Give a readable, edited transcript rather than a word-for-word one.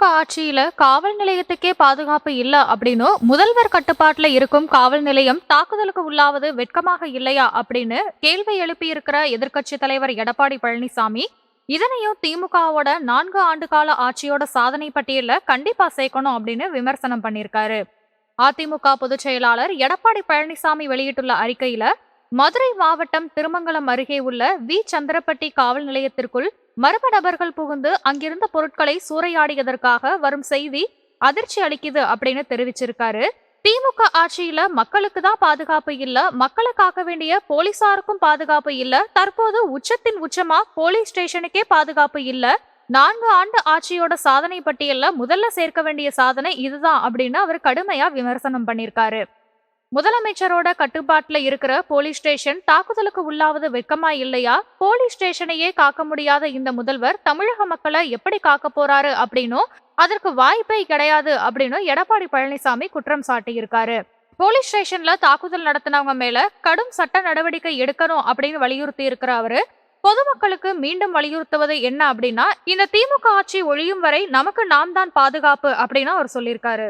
திமுக ஆட்சியில காவல் நிலையத்துக்கே பாதுகாப்பு இல்ல அப்படின்னும் முதல்வர் கட்டுப்பாட்டுல இருக்கும் காவல் நிலையம் தாக்குதலுக்கு உள்ளாவது வெட்கமாக இல்லையா அப்படின்னு கேள்வி எழுப்பியிருக்கிற எதிர்க்கட்சி தலைவர் எடப்பாடி பழனிசாமி இதனையும் திமுகவோட 4 ஆண்டு கால ஆட்சியோட சாதனை பட்டியல்ல கண்டிப்பா சேர்க்கணும் அப்படின்னு விமர்சனம் பண்ணியிருக்காரு. அதிமுக பொதுச் செயலாளர் எடப்பாடி பழனிசாமி வெளியிட்டுள்ள அறிக்கையில மதுரை மாவட்டம் திருமங்கலம் அருகே உள்ள சந்திரப்பட்டி காவல் நிலையத்திற்குள் மர்ம நபர்கள் புகுந்து அங்கிருந்த பொருட்களை சூறையாடியதற்காக வரும் செய்தி அதிர்ச்சி அளிக்குது அப்படின்னு தெரிவிச்சிருக்காரு. திமுக ஆட்சியில மக்களுக்கு தான் பாதுகாப்பு இல்ல, மக்களை காக்க வேண்டிய போலீசாருக்கும் பாதுகாப்பு இல்ல, தற்போது உச்சத்தின் உச்சமா போலீஸ் ஸ்டேஷனுக்கே பாதுகாப்பு இல்ல. 4 ஆண்டு ஆட்சியோட சாதனை பட்டியல்ல முதல்ல சேர்க்க வேண்டிய சாதனை இதுதான் அப்படின்னு அவர் கடுமையா விமர்சனம் பண்ணிருக்காரு. முதலமைச்சரோட கட்டுப்பாட்டுல இருக்கிற போலீஸ் ஸ்டேஷன் தாக்குதலுக்கு உள்ளாவது வெக்கமா இல்லையா? போலீஸ் ஸ்டேஷனையே காக்க முடியாத இந்த முதல்வர் தமிழக மக்களை எப்படி காக்க போறாரு அப்படின்னும் அதற்கு வாய்ப்பே கிடையாது அப்படின்னு எடப்பாடி பழனிசாமி குற்றம் சாட்டியிருக்காரு. போலீஸ் ஸ்டேஷன்ல தாக்குதல் நடத்தினவங்க மேல கடும் சட்ட நடவடிக்கை எடுக்கணும் அப்படின்னு வலியுறுத்தி இருக்கிற அவரு பொதுமக்களுக்கு மீண்டும் வலியுறுத்துவது என்ன அப்படின்னா, இந்த திமுக ஆட்சி ஒழியும் வரை நமக்கு நாம் தான் பாதுகாப்பு அப்படின்னு அவர் சொல்லியிருக்காரு.